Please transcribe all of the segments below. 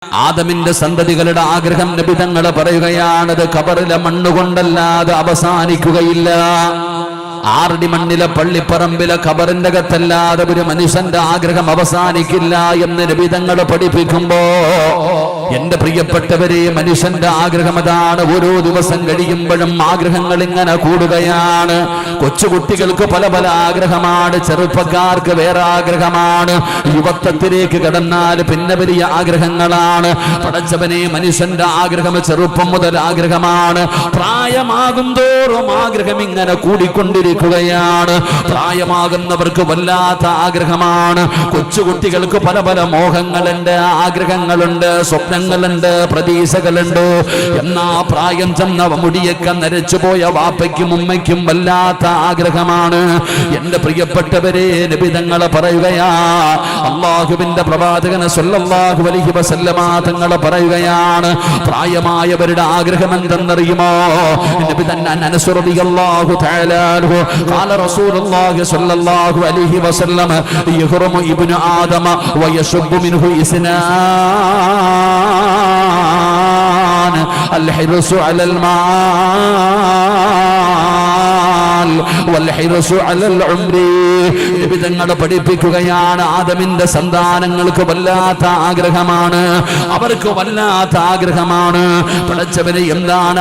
ആദമിന്റെ സന്തതികളുടെ ആഗ്രഹം നബി തങ്ങൾ പറയുകയാണത് ഖബറിലെ മണ്ണുകൊണ്ടല്ലാതെ അവസാനിക്കുകയില്ല. 6 അടി മണ്ണിലെ പള്ളിപ്പറമ്പിലെ ഖബറിന്റെ അകത്തല്ലാതെ ഒരു മനുഷ്യന്റെ ആഗ്രഹം അവസാനിക്കില്ല എന്ന് നബി തങ്ങൾ പഠിപ്പിക്കുമ്പോ എന്റെ പ്രിയപ്പെട്ടവരെ, മനുഷ്യന്റെ ആഗ്രഹം അതാണ്. ഓരോ ദിവസം കഴിയുമ്പോഴും ആഗ്രഹങ്ങൾ ഇങ്ങനെ കൂടുകയാണ്. കൊച്ചുകുട്ടികൾക്ക് പല പല ആഗ്രഹമാണ്, ചെറുപ്പക്കാർക്ക് വേറെ ആഗ്രഹമാണ്, യുവത്വത്തിലേക്ക് കടന്നാൽ പിന്നെ വലിയ ആഗ്രഹങ്ങളാണ്. പടച്ചവനെ, മനുഷ്യന്റെ ആഗ്രഹം ചെറുപ്പം മുതൽ ആഗ്രഹമാണ്. പ്രായമാകും തോറും ആഗ്രഹം ഇങ്ങനെ കൂടിക്കൊണ്ടിരിക്കുകയാണ്. പ്രായമാകുന്നവർക്ക് വല്ലാത്ത ആഗ്രഹമാണ്. കൊച്ചുകുട്ടികൾക്ക് പല പല മോഹങ്ങളുണ്ട്, ആഗ്രഹങ്ങളുണ്ട്, സ്വപ്നങ്ങളുണ്ട്, പ്രതീക്ഷകളുണ്ട്. എന്നാ പ്രായം ചെന്ന മുടിയൊക്കെ നരച്ചുപോയ വാപ്പയ്ക്കും ഉമ്മയ്ക്കും വല്ലാത്ത ആഗ്രഹമാണ്. എന്റെ പ്രിയപ്പെട്ടവരെ, നബി തങ്ങൾ പറയുകയാ, അല്ലാഹുവിന്റെ പ്രവാചകൻ സല്ലല്ലാഹു അലൈഹി വസല്ലമ തങ്ങൾ പറയുകയാണ്, പ്രായമായവരുടെ ആഗ്രഹം എന്തെന്നറിയുമോ? നബി തന്നെ അനസ് റളിയല്ലാഹു തആല അൻഹു ഖാല റസൂലുള്ളാഹി സ്വല്ലല്ലാഹു അലൈഹി വസല്ലം യഹ്റമു ഇബ്നു ആദമ വയശുബ്ബു മിൻഹു ഇസ്നാൻ അൽഹിർസു അലൽ മാൽ വൽഹിർസു അലൽ ഉംരി. നബി തങ്ങൾ പഠിപ്പിക്കുകയാണ്, ആദമിന്റെ സന്താനങ്ങൾക്ക് വല്ലാത്ത ആഗ്രഹമാണ്, അവർക്ക് വല്ലാത്ത ആഗ്രഹമാണ്. പടച്ചവനെ, എന്താണ്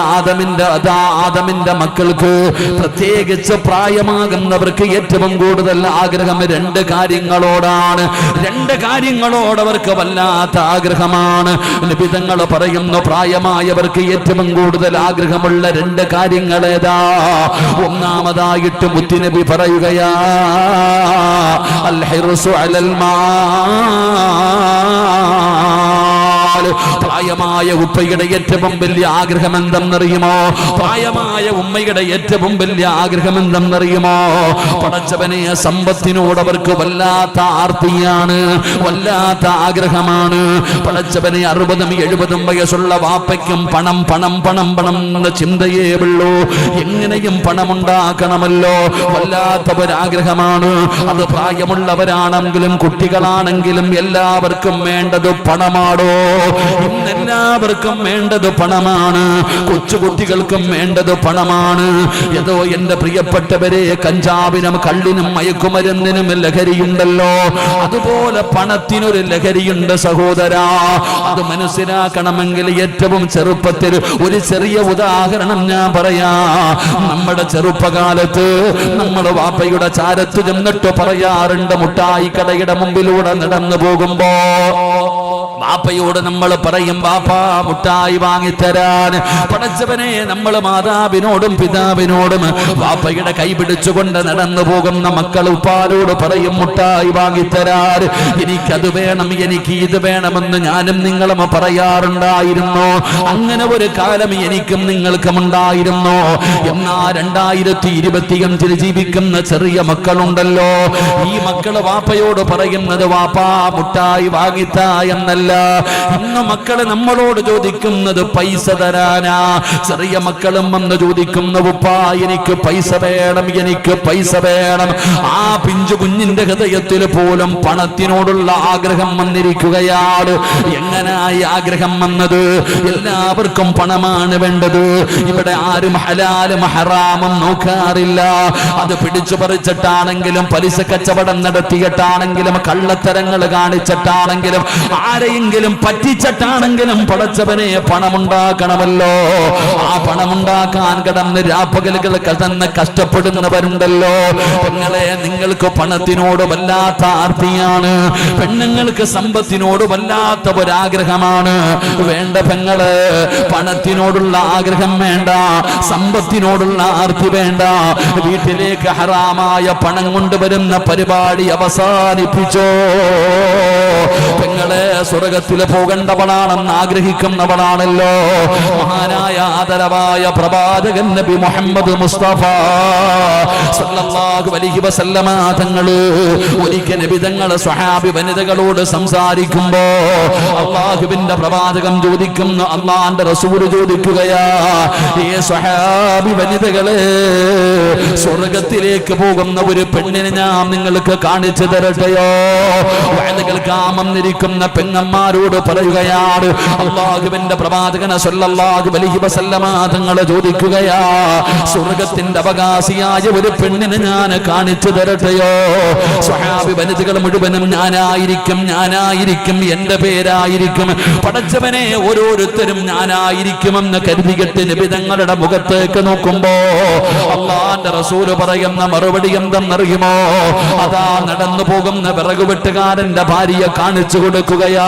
ആദമിന്റെ മക്കൾക്ക്, പ്രത്യേകിച്ച് പ്രായമാകുന്നവർക്ക് ഏറ്റവും കൂടുതൽ ആഗ്രഹം 2 കാര്യങ്ങളോടാണ്. 2 കാര്യങ്ങളോട് അവർക്ക് വല്ലാത്ത ആഗ്രഹമാണ്. നബി തങ്ങൾ പറയുന്നു, പ്രായമായവർക്ക് ഏറ്റവും കൂടുതൽ ആഗ്രഹമുള്ള 2 കാര്യങ്ങൾ ഏതാ? ഒന്നാമതായിട്ട് മുത്തുനബി പറയുകയാ, അൽ ഹിർസു അലൽ മാൽ. പ്രായമായ ഉപ്പയുടെ ഏറ്റവും വലിയ ആഗ്രഹം എന്തെന്നറിയുമോ? പ്രായമായ ഉമ്മയുടെ ഏറ്റവും വലിയ ആഗ്രഹം എന്തെന്നറിയുമോ? പടച്ചവനെ, സമ്പത്തിനോട് അവർക്ക് വല്ലാത്ത ആർത്തിയാണ്, വല്ലാത്ത ആഗ്രഹമാണ്. പടച്ചവനെ, 60ഉം 70ഉം വയസ്സുള്ള വാപ്പയ്ക്കും പണം പണം പണം പണം എന്ന ചിന്തയേ ഉള്ളൂ. എങ്ങനെയും പണമുണ്ടാക്കണമല്ലോ, വല്ലാത്ത ഒരാഗ്രഹമാണ്. അത് പ്രായമുള്ളവരാണെങ്കിലും കുട്ടികളാണെങ്കിലും എല്ലാവർക്കും വേണ്ടത് പണമാണോ? ഇന്നെല്ലാവർക്കും വേണ്ടത് പണമാണ്. കൊച്ചുകുട്ടികൾക്കും വേണ്ടത് പണമാണ്. ഏതോ എന്റെ പ്രിയപ്പെട്ടവരെ, കഞ്ചാവിനും കള്ളിനും മയക്കുമരുന്നിനും ലഹരിയുണ്ടല്ലോ, അതുപോലെ പണത്തിനൊരു ലഹരിയുണ്ട് സഹോദരാ. അത് മനസ്സിലാക്കണമെങ്കിൽ ഏറ്റവും ചെറുപ്പത്തിൽ ഒരു ചെറിയ ഉദാഹരണം ഞാൻ പറയാ. നമ്മുടെ ചെറുപ്പകാലത്ത് നമ്മുടെ വാപ്പയുടെ ചാരത്ത് ചെന്നിട്ട് പറയാറുണ്ട്, മുട്ടായി കടയുടെ മുമ്പിലൂടെ നടന്നു പോകുമ്പോ വാപ്പയോട് നമ്മൾ പറയും, വാപ്പാ മുട്ടായി വാങ്ങിത്തരാൻ. പടച്ചവനെ, നമ്മൾ മാതാവിനോടും പിതാവിനോടും വാപ്പയുടെ കൈ പിടിച്ചുകൊണ്ട് നടന്നു പോകുന്ന മക്കൾ ഉപ്പാരോട് പറയും, മുട്ടായി വാങ്ങിത്തരാൻ, എനിക്കത് വേണം, എനിക്ക് ഇത് വേണമെന്ന് ഞാനും നിങ്ങളും പറയാറുണ്ടായിരുന്നു. അങ്ങനെ ഒരു കാലം എനിക്കും നിങ്ങൾക്കും ഉണ്ടായിരുന്നു. എന്നാ 2025 ജീവിക്കുന്ന ചെറിയ മക്കളുണ്ടല്ലോ, ഈ മക്കള് വാപ്പയോട് പറയുന്നത്, വാപ്പാ മുട്ടായി വാങ്ങിത്താ എന്നല്ല. ഇന്ന് മക്കള് നമ്മളോട് ചോദിക്കുന്നത് പൈസ തരാനാ. ചെറിയ മക്കളും വന്ന് ചോദിക്കുന്ന, ഉപ്പാ എനിക്ക് പൈസ വേണം, എനിക്ക് പൈസ വേണം. ആ പിഞ്ചു കുഞ്ഞിന്റെ ഹൃദയത്തിൽ പോലും പണത്തിനോടുള്ള ആഗ്രഹം വന്നിരിക്കുകയാണ്. എങ്ങനായി ആഗ്രഹം വന്നത്? എല്ലാവർക്കും പണമാണ് വേണ്ടത്. ഇവിടെ ആരും ഹലാലും ഹറാമും നോക്കാറില്ല. അത് പിടിച്ചു പറിച്ചിട്ടാണെങ്കിലും, പലിശ കച്ചവടം നടത്തിയിട്ടാണെങ്കിലും, കള്ളത്തരങ്ങൾ കാണിച്ചിട്ടാണെങ്കിലും, ആരെയെങ്കിലും പറ്റിച്ചിട്ടാണെങ്കിലും പടച്ചവനെ, പണമുണ്ടാക്കണമല്ലോ. ആ പണമുണ്ടാക്കാൻ കിടന്ന് രാപ്പകലുകൾ കടന്ന് കഷ്ടപ്പെടുന്നവരുണ്ടല്ലോ. പെങ്ങളെ, നിങ്ങൾക്ക് പണത്തിനോട് വല്ലാത്ത ആർത്തിയാണ്, പെണ്ണുങ്ങൾക്ക് സമ്പത്തിനോട് വല്ലാത്ത ഒരാഗ്രഹമാണ്. വേണ്ട പെങ്ങള്, പണത്തിനോടുള്ള ആഗ്രഹം വേണ്ട, സമ്പത്തിനോടുള്ള ആർത്തി വേണ്ട. വീട്ടിലേക്ക് ഹറാമായ പണം കൊണ്ടുവരുന്ന പരിപാടി അവസാനിപ്പിച്ചോ. പെങ്ങളെ, സ്വർഗത്തിൽ പോകേണ്ടവളാണെന്ന് ആഗ്രഹിക്കുന്നവളാണല്ലോ മഹാനായ ആദരവായ പ്രവാചകൻ നബി മുഹമ്മദ് മുസ്തഫ സല്ലല്ലാഹു അലൈഹി വസല്ലമ തങ്ങള് ഒരിക്കൽ നബി തങ്ങൾ സ്വഹാബി വനിതകളോട് സംസാരിക്കുമ്പോ അല്ലാഹുവിന്റെ പ്രവാചകൻ ചോദിക്കുന്നു, അല്ലാഹുവിന്റെ റസൂൽ ചോദിക്കുകയാ, ഈ സ്വഹാബി വനിതകളെ, സ്വർഗത്തിലേക്ക് പോകുന്ന ഒരു പെണ്ണിനെ ഞാൻ നിങ്ങൾക്ക് കാണിച്ചു തരട്ടെയോ? വനിതകൾക്ക് ആമന്നിരിക്കുന്ന പെങ്ങമ്മ പെങ്ങന്മാരോട് പറയുകയാണ്, അല്ലാഹുവിന്റെ പ്രവാചകൻ സല്ലല്ലാഹു അലൈഹി വസല്ലമ തങ്ങൾ ചോദിക്കുകയാ, സ്വർഗ്ഗത്തിന്റെ അവകാശിയായ ഒരു പെണ്ണിനെ ഞാൻ കാണിച്ചു തരട്ടെയോ? സ്വഹാബി വനിതകൾ മുഴുവനും ഞാനായിരിക്കും, എന്റെ പേരായിരിക്കും, പടച്ചവനെ ഓരോരുത്തരും ഞാനായിരിക്കുമെന്ന് കരുതികെട്ട് നബി തങ്ങളുടെ മുഖത്തേക്ക് നോക്കുമ്പോ അല്ലാഹുവിന്റെ റസൂല് പറയുന്ന മറുപടി എന്തെന്നറിയുമോ? അതാ നടന്നു പോകുന്ന വിറകുവെട്ടുകാരന്റെ ഭാര്യയെ കാണിച്ചു കൊടുക്കുകയാ.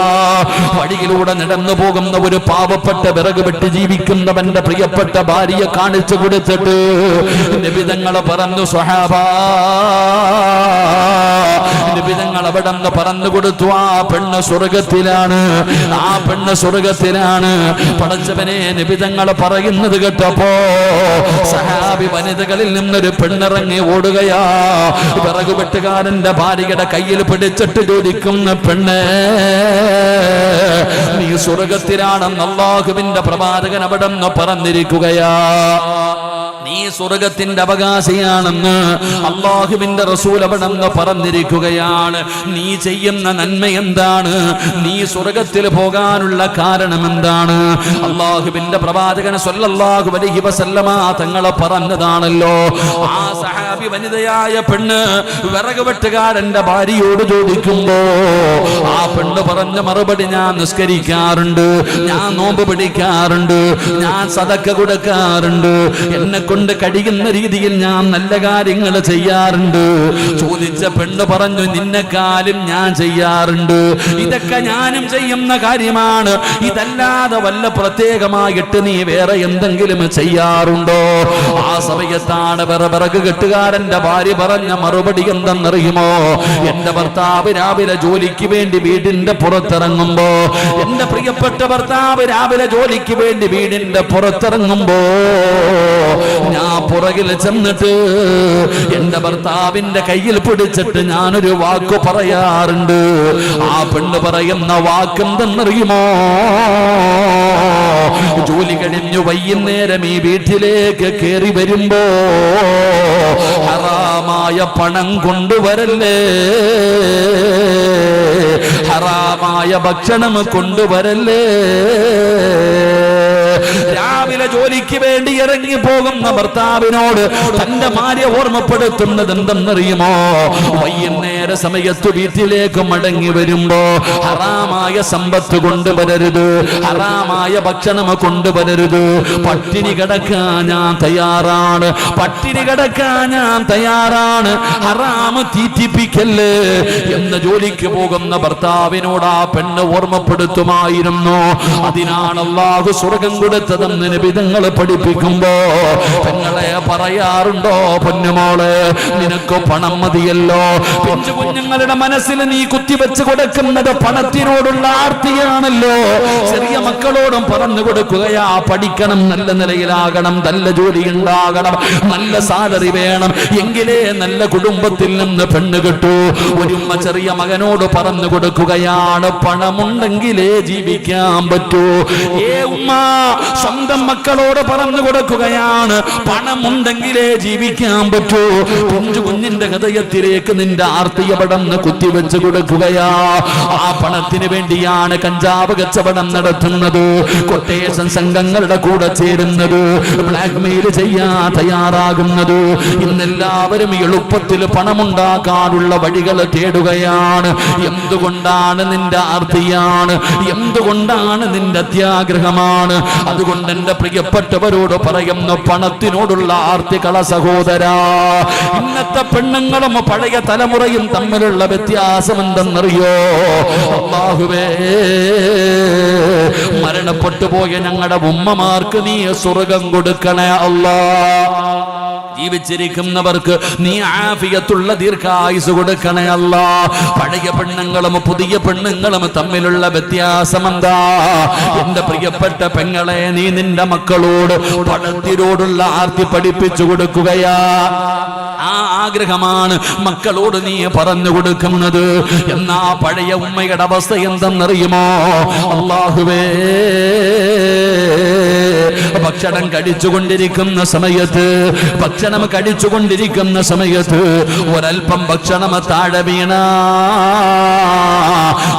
വഴിയിലൂടെ നടന്നു പോകുന്ന ഒരു പാവപ്പെട്ട വിറക് വെട്ടി ജീവിക്കുന്നവന്റെ പ്രിയപ്പെട്ട ഭാര്യയെ കാണിച്ചു കൊടുത്തിട്ട് നബി തങ്ങൾ പറഞ്ഞു, സ്വഹാബാ, നബി തങ്ങൾ അവിടെ നിന്ന് പറഞ്ഞു കൊടുത്തു, ആ പെണ്ണ് സ്വർഗത്തിലാണ്, ആ പെണ്ണ് സ്വർഗത്തിലാണ്. പടച്ചവനെ, നബി തങ്ങൾ പറയുന്നത് കേട്ടപ്പോ സഹാബി വനിതകളിൽ നിന്നൊരു പെണ്ണിറങ്ങി ഓടുകയാ. വിറക് വെട്ടുകാരന്റെ ഭാര്യയുടെ കയ്യിൽ പിടിച്ചിട്ട് ചോദിക്കുന്ന, പെണ്ണ്, നീ സ്വർഗത്തിലാണെന്ന് അല്ലാഹുവിന്റെ പ്രവാചകൻ അവിടെ നിന്ന് പറഞ്ഞിരിക്കുകയാ. നീ സ്വർഗത്തിന്റെ അവകാശിയാണെന്ന് അല്ലാഹുവിന്റെ റസൂൽ അവിടെ നിന്ന് പറഞ്ഞിരിക്കുകയാണ്. നീ ചെയ്യുന്ന നന്മ എന്താണ്? നീ സ്വർഗത്തിൽ പോകാനുള്ള കാരണം എന്താണ്? അല്ലാഹുവിന്റെ പ്രവാചകൻ സല്ലല്ലാഹു അലൈഹി വസല്ലമ തങ്ങൾ പറഞ്ഞതാണല്ലോ. ആ സഹാബി വനിതയായ പെണ്ണ് വിറക് വെട്ടുകാരന്റെ ഭാര്യയോട് ചോദിക്കുമ്പോ ആ പെണ്ണ് പറഞ്ഞ മറുപടി, ഞാൻ നിസ്കരിക്കാറുണ്ട്, ഞാൻ നോമ്പ് പിടിക്കാറുണ്ട്, ഞാൻ സദക്ക കൊടുക്കാറുണ്ട്, എന്നെ കൊണ്ട് കഴിയുന്ന രീതിയിൽ ഞാൻ നല്ല കാര്യങ്ങൾ ചെയ്യാറുണ്ട്. ചോദിച്ച പെണ്ണ് പറഞ്ഞു, നിന്നെക്കാളും ഞാൻ ചെയ്യാറുണ്ട്, ഇതൊക്കെ ഞാനും ചെയ്യുന്ന കാര്യമാണ്, ഇതല്ലാതെ വല്ല പ്രത്യേകമായിട്ട് നീ വേറെ എന്തെങ്കിലും ചെയ്യാറുണ്ടോ? ആ സമയത്താണ് വിറക് കെട്ടുകാരന്റെ ഭാര്യ പറഞ്ഞ മറുപടി എന്തെന്നറിയുമോ? എന്റെ ഭർത്താവ് രാവിലെ ജോലിക്ക് വേണ്ടി വീടിന്റെ പുറത്തിറങ്ങുമ്പോ, എന്റെ പ്രിയപ്പെട്ട ഭർത്താവ് രാവിലെ ജോലിക്ക് വേണ്ടി വീടിന്റെ പുറത്തിറങ്ങുമ്പോ ഞാൻ പുറകിൽ ചെന്നിട്ട് എന്റെ ഭർത്താവിന്റെ കയ്യിൽ പിടിച്ചിട്ട് ഞാനൊരു വാക്ക് പറയാറുണ്ട്. ആ പെണ്ണ് പറയുന്ന വാക്കെന്തെന്നറിയുമോ? ജോലി കഴിഞ്ഞു വൈകുന്നേരം ഈ വീട്ടിലേക്ക് കയറി വരുമ്പോ ഹറാമായ പണം കൊണ്ടുവരല്ലേ, ഹറാമായ ഭക്ഷണം കൊണ്ടുവരല്ലേ. രാവിലെ ജോലിക്ക് വേണ്ടി ഇറങ്ങി പോകുന്ന ഭർത്താവിനോട് തന്റെ ഭാര്യ ഓർമ്മപ്പെടുത്തുന്നത് എന്തെന്നറിയുമോ? വൈകുന്നേര സമയത്ത് വീട്ടിലേക്ക് മടങ്ങി വരുമ്പോ ഹറാമായ സമ്പത്ത് കൊണ്ടുവരരുത്, ഹറാമായ ഭക്ഷണം കൊണ്ടുവരരുത്, പട്ടിണി കിടക്കാൻ ഞാൻ തയ്യാറാണ്, പട്ടിണി കിടക്കാൻ ഞാൻ തയ്യാറാണ്, ഹറാമ് തീറ്റിപ്പിക്കല്ലേ എന്ന് ജോലിക്ക് പോകുന്ന ഭർത്താവിനോട് ആ പെണ്ണ് ഓർമ്മപ്പെടുത്തുമായിരുന്നു. അതിനാണ് അല്ലാഹു സ്വർഗം കൊടുത്തതെന്ന് നബി തങ്ങൾ പഠിപ്പിക്കുമ്പോ പെങ്ങളെ പറയാറുണ്ടോ, പൊന്നുമോളെ, നിനക്ക് പണം മതിയല്ലോ? പിഞ്ചു കുഞ്ഞുങ്ങളുടെ മനസ്സിൽ നീ കുത്തിവെച്ച് കൊടുക്കുന്നത് പണത്തിനോടുള്ള ആർത്തിയാണല്ലോ. ചെറിയ മക്കളോടും പറഞ്ഞു കൊടുക്കുകയാ, പഠിക്കണം, നല്ല നിലയിലാകണം, നല്ല ജോലി ഉണ്ടാകണം, നല്ല സാലറി വേണം, എങ്കിലേ നല്ല കുടുംബത്തിൽ നിന്ന് പെണ്ണ് കിട്ടൂ. ഒരുമ്മ ചെറിയ മകനോട് പറഞ്ഞു കൊടുക്കുകയാണ്, പണമുണ്ടെങ്കിലേ ജീവിക്കാൻ പറ്റൂ. ഉമ്മ സ്വന്തം മക്കളോട് പറഞ്ഞു കൊടുക്കുകയാണ്, പണമുണ്ടെങ്കിലേ ജീവിക്കാൻ പറ്റൂ. കുഞ്ഞിന്റെ ഹൃദയത്തിലേക്ക് നിന്റെ ആർത്തിയ പടന്ന് കുത്തിവെച്ച് കൊടുക്കുകയാ. ആ പണത്തിന് വേണ്ടിയാണ് കഞ്ചാവ് കച്ചവടം നടത്തുന്നത്, കൊട്ടേഷൻ സംഘങ്ങളുടെ കൂടെ ചേരുന്നത്, ബ്ലാക്ക് മെയിൽ ചെയ്യാൻ തയ്യാറാകുന്നത്. ഇന്നെല്ലാവരും എളുപ്പത്തിൽ പണമുണ്ടാക്കാനുള്ള വഴികൾ തേടുകയാണ്. എന്തുകൊണ്ടാണ്? നിന്റെ ആർത്തിയാണ്, എന്തുകൊണ്ടാണ്? നിന്റെ അത്യാഗ്രഹമാണ്. അതുകൊണ്ട് എന്റെ പ്രിയപ്പെട്ടവരോട് പറയുന്നു, പണത്തിനോടുള്ള ആർത്തികള സഹോദരാ. ഇന്നത്തെ പെണ്ണുങ്ങളും പഴയ തലമുറയും തമ്മിലുള്ള വ്യത്യാസം എന്തെന്നറിയോ? അല്ലാഹുവേ, മരണപ്പെട്ടു പോയ ഞങ്ങളുടെ ഉമ്മമാർക്ക് നീ സ്വർഗം കൊടുക്കണേ അല്ലാ. ജീവിച്ചിരിക്കുന്നവർക്ക് നീ ആഫിയത്തുള്ള ദീർഘായുസ് കൊടുക്കണേ അല്ലാ. പഴയ പെണ്ണുങ്ങളും പുതിയ പെണ്ണുങ്ങളും തമ്മിലുള്ള വ്യത്യാസം എന്താ? എന്റെ പ്രിയപ്പെട്ട പെങ്ങളെ, നീ നിന്റെ മക്കളോട് പണത്തിനോടുള്ള ആർത്തി പഠിപ്പിച്ചു കൊടുക്കുകയാ. ആ ആഗ്രഹമാണ് മക്കളോട് നീ പറഞ്ഞു കൊടുക്കുന്നത്. എന്നാ പഴയ ഉമ്മയുടെ അവസ്ഥ എന്തെന്നറിയുമോ? അല്ലാഹുവേ, ഭക്ഷണം കഴിച്ചുകൊണ്ടിരിക്കുന്ന സമയത്ത് ഒരൽപ്പം ഭക്ഷണം താഴെ വീണ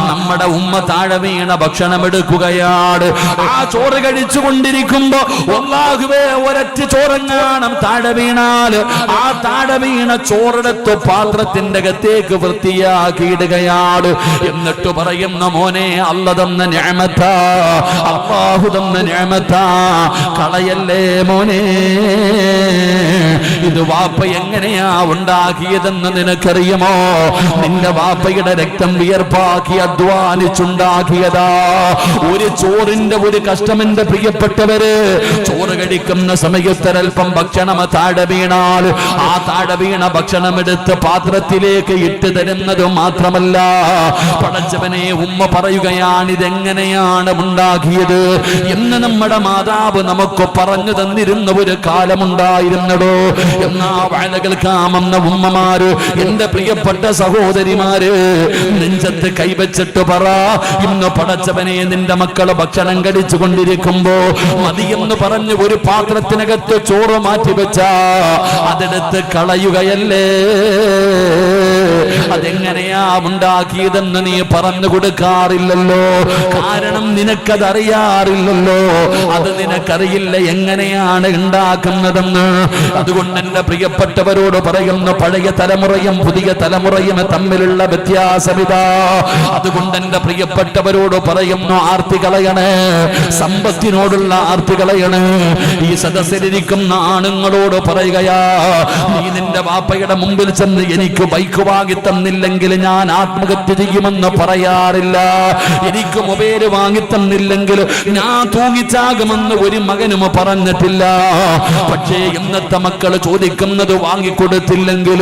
നമ്മുടെ ഉമ്മ താഴെ വീണ ഭക്ഷണം എടുക്കുകയാണ്. ആ ചോറ് കഴിച്ചുകൊണ്ടിരിക്കുമ്പോ അല്ലാഹുവേ ഒരൊറ്റ ചോറങ്ങാണം താഴെ വീണാൽ ആ താഴെ വീണ ചോറെടുത്ത് പാത്രത്തിന്റെ അകത്തേക്ക് വൃത്തിയാക്കിയിടുകയാണ്. എന്നിട്ട് പറയുന്ന മോനെ അല്ല തന്ന നിഅമത്താ, അല്ലാഹു തന്ന നിഅമത്താ, കളയല്ലേ മോനെ. ഇത് വാപ്പ എങ്ങനെയാ ഉണ്ടാക്കിയതെന്ന് നിനക്കറിയുമോ? നിന്റെ വാപ്പയുടെ രക്തം വിയർപ്പാക്കി അധ്വാനിച്ചുണ്ടാക്കിയതാ. ഒരു ചോറിന്റെ ഒരു കഷ്ടം എന്റെ പ്രിയപ്പെട്ടവര്, ചോറ് കഴിക്കുന്ന സമയത്തൊരൽപ്പം ഭക്ഷണം താഴെ വീണാൽ ആ താഴെ വീണ ഭക്ഷണം എടുത്ത് പാത്രത്തിലേക്ക് ഇട്ട് തരുന്നത് മാത്രമല്ല, പടച്ചവനെ ഉമ്മ പറയുകയാണ് ഇതെങ്ങനെയാണ് ഉണ്ടാക്കിയത് എന്ന് നമ്മുടെ മാതാവ് നമുക്ക് പറഞ്ഞു തന്നിരുന്ന ഒരു കാലമുണ്ടായിരുന്നടോ. എന്നാ വാഴ കേൾക്കാമെന്ന ഉമ്മമാര്, എന്റെ പ്രിയപ്പെട്ട സഹോദരിമാര്, നെഞ്ചത്ത് കൈവച്ചിട്ട് പറ, ഇന്ന് പടച്ചവനെ നിന്റെ മക്കള് ഭക്ഷണം കഴിച്ചു കൊണ്ടിരിക്കുമ്പോ മതിയെന്ന് പറഞ്ഞു ഒരു പാത്രത്തിനകത്ത് ചോറ് മാറ്റിവെച്ച അതെടുത്ത് കളയുകയല്ലേ? അതെങ്ങനെയാ ഉണ്ടാക്കിയതെന്ന് നീ പറഞ്ഞു കൊടുക്കാറില്ലല്ലോ. കാരണം നിനക്കതറിയാറില്ലല്ലോ, അത് നിനക്കറിയില്ല എങ്ങനെയാണ് ഉണ്ടാക്കുന്നതെന്ന്. അതുകൊണ്ട് എന്റെ പ്രിയപ്പെട്ടവരോട് പറയുന്നു, പഴയ തലമുറയും പുതിയ തലമുറയും തമ്മിലുള്ള വ്യത്യാസമിതാ. അതുകൊണ്ട് എന്റെ പ്രിയപ്പെട്ടവരോട് പറയുന്നു, ആർത്തി കളയണേ, സമ്പത്തിനോടുള്ള ആർത്തി കളയണേ. ഈ സദസ്സിലിരിക്കുന്ന ആണുങ്ങളോട് പറയുകയാ, നീ നിന്റെ വാപ്പയുടെ മുമ്പിൽ ചെന്ന് എനിക്ക് ബൈക്ക് വാങ്ങി തന്നില്ലെങ്കിൽ ഞാൻ ആത്മഹത്യ ചെയ്യുമെന്ന് പറയാറില്ല. എനിക്ക് മൊബൈൽ വാങ്ങി തന്നില്ലെങ്കിൽ ഞാൻ തൂങ്ങിച്ചാകുമെന്ന് ഒരു മകനും പറഞ്ഞിട്ടില്ല. പക്ഷേ ഇന്നത്തെ മക്കൾ ചോദിക്കുന്നത് വാങ്ങിക്കൊടുത്തില്ലെങ്കിൽ,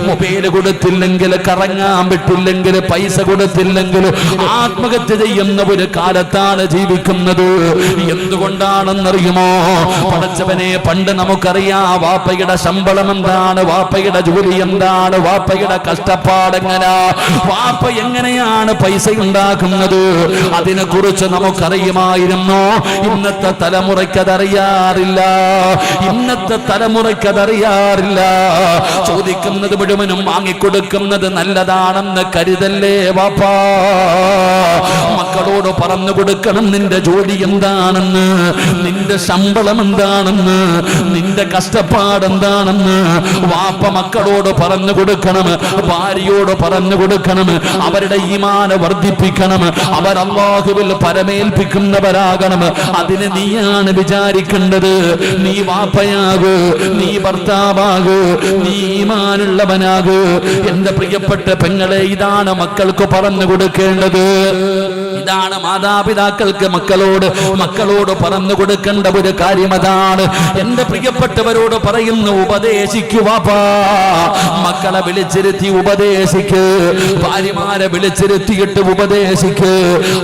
മൊബൈൽ കൊടുത്തില്ലെങ്കിൽ, കറങ്ങാൻ വിട്ടില്ലെങ്കിൽ, പൈസ കൊടുത്തില്ലെങ്കിൽ ആത്മഹത്യ ചെയ്യുന്ന ഒരു കാലത്താണ് ജീവിക്കുന്നത്. എന്തുകൊണ്ടാണെന്നറിയുമോ? പടച്ചവനെ, പണ്ട് നമുക്കറിയാം വാപ്പയുടെ ശമ്പളം എന്താണ്, വാപ്പയുടെ ജോലി എന്താണ്, വാപ്പയുടെ കഷ്ടപ്പാടെങ്ങനാ, വാപ്പ എങ്ങനെയാണ് പൈസ ഉണ്ടാക്കുന്നത്, അതിനെ കുറിച്ച് നമുക്കറിയുമായിരുന്നു. ഇന്നത്തെ തലമുറയ്ക്കതറിയാറില്ല, ഇന്നത്തെ തലമുറയ്ക്കതറിയാറില്ല. ചോദിക്കുന്നത് മുഴുവനും വാങ്ങിക്കൊടുക്കുന്നത് നല്ലതാണെന്ന് കരുതല്ലേ വാപ്പാ. മക്കളോട് പറഞ്ഞു കൊടുക്കണം നിന്റെ ജോലി എന്താണെന്ന്, നിന്റെ ശമ്പളം എന്താണെന്ന്, നിന്റെ കഷ്ടപ്പാട് എന്താണെന്ന്. വാപ്പ മക്കളോട് പറഞ്ഞു കൊടുക്കണം, ഭാര്യയോട് പറഞ്ഞു കൊടുക്കണം. അവരുടെ ഈമാനെ വർദ്ധിപ്പിക്കണം, അവർ അല്ലാഹുവിൽ പരമേൽപ്പിക്കുന്നവരാകണം. അതിന് നീയാണ് വിചാരിക്കേണ്ടത്. നീ വാപ്പയാകൂ, നീ ഭർത്താവാകൂ, നീ ഈമാനുള്ളവനാകൂ. എന്റെ പ്രിയപ്പെട്ട പെങ്ങളെ, ഇതാണ് മക്കൾക്ക് പറഞ്ഞു കൊടുക്കേണ്ടത്. ഇതാണ് മാതാപിതാക്കൾക്ക് മക്കളോട് പറഞ്ഞു കൊടുക്കേണ്ട ഒരു കാര്യം. അതാണ് എന്റെ പ്രിയപ്പെട്ടവരോട് പറയുന്നു, ഉപദേശിക്കുവാപ്പാ. മക്കളെ വിളിച്ചിരുത്തി ഉപദേശിക്ക്, ഭാര്യമാരെ വിളിച്ചിരുത്തിയിട്ട് ഉപദേശിക്ക്.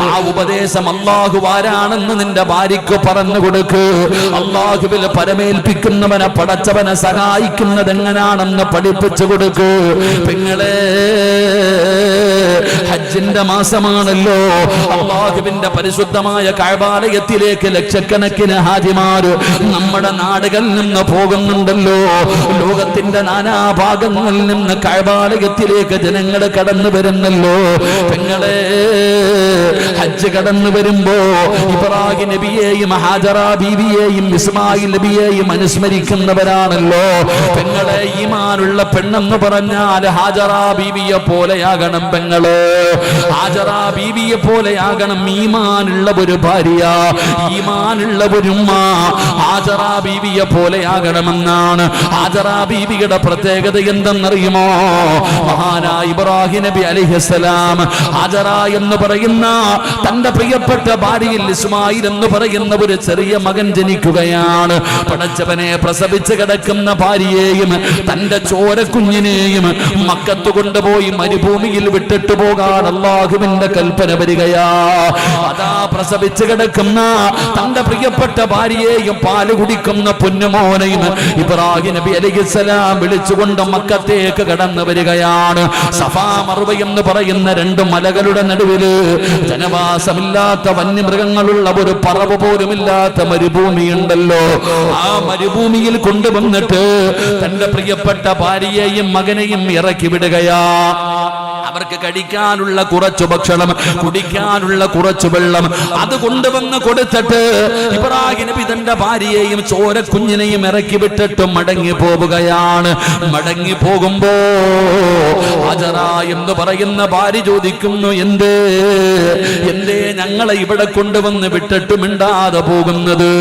ആ ഉപദേശം അല്ലാഹു ആരാണെന്ന് നിന്റെ ഭാര്യയ്ക്ക് പറഞ്ഞു കൊടുക്ക്. അല്ലാഹുവിൽ പരമേൽപ്പിക്കുന്നവനെ, പടച്ചവനെ സഹായിക്കുന്നത് എങ്ങനെയാണെന്ന് പഠിപ്പിച്ചു കൊടുക്ക്. പെങ്ങളെ, ഹജ്ജിന്റെ മാസമാണല്ലോ. അല്ലാഹുവിന്റെ പരിശുദ്ധമായ കഅബാലയത്തിലേക്ക് ലക്ഷക്കണക്കിന് ഹാജിമാര് നമ്മുടെ നാടുകളിൽ നിന്ന് പോകുന്നുണ്ടല്ലോ. ലോകത്തിന്റെ നാനാഭാഗങ്ങളിൽ നിന്ന് കഅബാലയത്തിലേക്ക് ജനങ്ങൾ കടന്നു വരുന്നല്ലോ. പെങ്ങളെ, ഹജ്ജ് കടന്നു വരുമ്പോ ഇബ്രാഹിം നബിയെയും ഹാജറ ബീവിയെയും ഇസ്മായിൽ നബിയെയും അനുസ്മരിക്കുന്നവരാണല്ലോ. പെങ്ങളെ, ഈമാനുള്ള പെണ്ണെന്ന് പറഞ്ഞാൽ ഹാജറ ബീവിയെ പോലെയാകണം. പെങ്ങളെ, ഹാജറ ബീവിയെ പോലെയാകണം ഈമാനുള്ള ഒരു ഭാര്യ, ഈമാനുള്ള ഒരു ഉമ്മ. ഹാജറ ബീവിയെ പോലെയാകണമെന്നാണ്. ഹാജറ ബീവിയുടെ പ്രത്യേകത എന്തെന്നറിയുമോ? മഹാനായ ഇബ്രാഹിം നബി അലൈഹിസ്സലാം ഹാജറ എന്ന് പറയുന്ന തന്റെ പ്രിയപ്പെട്ട ഭാര്യയിൽ ഇസ്മായിൽ എന്ന് പറയുന്ന ഒരു ചെറിയ മകൻ ജനിക്കുകയാണ്. പടച്ചവനെ, പ്രസവിച്ച് കിടക്കുന്ന ഭാര്യയെയും തന്റെ ചോരക്കുഞ്ഞിനെയും മക്കത്ത് കൊണ്ടുപോയി മരുഭൂമിയിൽ വിട്ടിട്ട് പോകാൻ അല്ലാഹുവിന്റെ കൽപ്പന വരികയാ. അതാ പ്രസവിച്ച് കിടക്കുന്ന തന്റെ പ്രിയപ്പെട്ട ഭാര്യയെയും പാല് കുടിക്കുന്ന പൊന്നുമോനെയും ഇബ്രാഹിം നബി അലൈഹിസ്സലാം വിളിച്ചുകൊണ്ട് മക്കത്തേക്ക് കടന്നു വരികയാണ്. സഫാ മർവ എന്ന് പറയുന്ന രണ്ട് മലകളുടെ നടുവില് ജനവാസമില്ലാത്ത വന്യമൃഗങ്ങളുള്ള ഒരു പറവ പോലുമില്ലാത്ത മരുഭൂമിയുണ്ടല്ലോ. ആ മരുഭൂമിയിൽ കൊണ്ടുവന്നിട്ട് തന്റെ പ്രിയപ്പെട്ട ഭാര്യയെയും മകനെയും ഇറക്കി വിടുകയാ. അവർക്ക് കഴിക്കാനുള്ള കുറച്ചു ഭക്ഷണം, കുടിക്കാനുള്ള കുറച്ചു വെള്ളം അത് കൊണ്ടുവന്ന് കൊടുത്തിട്ട് ഇബ്രാഹിം നബി തന്റെ ഭാര്യയെയും ചോരക്കുഞ്ഞിനെയും ഇറക്കി വിട്ടിട്ട് മടങ്ങി പോവുകയാണ്. മടങ്ങി പോകുമ്പോ ഹജറ എന്ന് പറയുന്ന ഭാര്യ ചോദിക്കുന്നു, എന്തേ ഞങ്ങളെ ഇവിടെ കൊണ്ടുവന്ന് വിട്ടിട്ട് മിണ്ടാതെ പോകുന്നത്?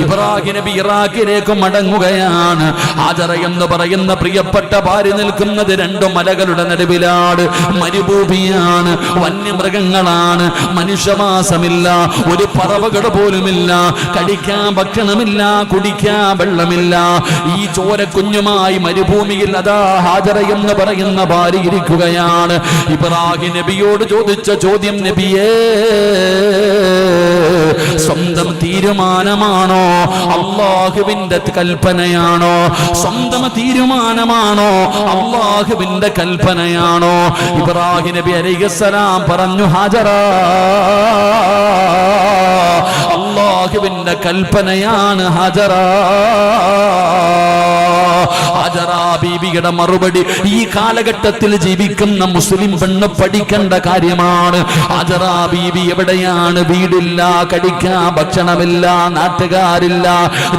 ഇബ്രാഹിം നബി ഇറാഖിലേക്ക് മടങ്ങുകയാണ്. ഹജറ എന്ന് പറയുന്ന പ്രിയപ്പെട്ട ഭാര്യ നിൽക്കുന്നത് രണ്ടു മലകളുടെ നടുവിലാണ്. മരുഭൂമിയാണ്, വന്യമൃഗങ്ങളാണ്, മനുഷ്യവാസമില്ല, ഒരു പറവകൾ പോലുമില്ല, കഴിക്കാൻ ഭക്ഷണമില്ല, കുടിക്കാൻ വെള്ളമില്ല. ഈ ചോരക്കുഞ്ഞുമായി മരുഭൂമിയിൽ അതാ ഹാജറ എന്ന് പറയുന്ന ഭാര്യ ഇരിക്കുകയാണ്. ഇബ്രാഹിം നബിയോട് ചോദിച്ച ചോദ്യം, നബിയേ സ്വന്തം തീരുമാനമാണോ അല്ലാഹുവിന്റെ കൽപ്പനയാണോ? സ്വന്തം തീരുമാനമാണോ അല്ലാഹുവിന്റെ കൽപ്പനയാണോ? ഇബ്രാഹിം നബി അലൈഹിസ്സലാം പറഞ്ഞു, ഹാജറ അല്ലാഹുവിന്റെ കൽപ്പനയാണ് ഹാജറ. ഹാജറ ബീവിയുടെ മറുപടി ഈ കാലഘട്ടത്തിൽ ജീവിക്കുന്ന മുസ്ലിം പെണ്ണ് പഠിക്കേണ്ട കാര്യമാണ്. ഹാജറ ബീവി എവിടെയാണ്? വീടില്ല, കഴിക്കാൻ ഭക്ഷണമില്ല, നാട്ടുകാരില്ല,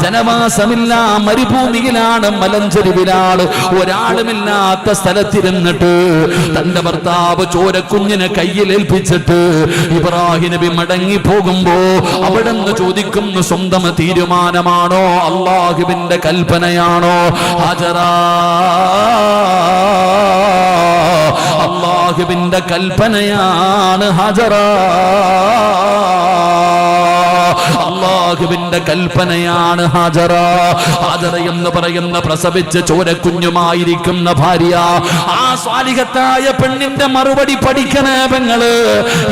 ജനവാസമില്ല, മരുഭൂമിയിലാണ്, മലഞ്ചെരുവിലാണ്, ഒരാളുമില്ലാത്ത സ്ഥലത്തിരുന്നിട്ട് തന്റെ ഭർത്താവ് ചോരക്കുഞ്ഞിനെ കയ്യിലേൽപ്പിച്ചിട്ട് ഇബ്രാഹിം നബി മടങ്ങി പോകുമ്പോ അവിടുന്ന് ചോദിക്കുന്നു, സ്വന്തം തീരുമാനമാണോ അല്ലാഹുവിന്റെ കൽപ്പനയാണോ? ഹാജറ അല്ലാഹുവിന്റെ കൽപ്പനയാണ് ഹാജറ. അല്ലാഹുവിന്റെ കൽപ്പനയാണ് ഹാജറ. ഹാജറ എന്ന് പറയുന്ന പ്രസവിച്ച് ചോരക്കുഞ്ഞുമായിരിക്കുന്ന ഭാര്യ, ആ സ്വാലിഹത്തായ പെണ്ണിന്റെ മറുപടി പഠിക്കണേ പെങ്ങള്.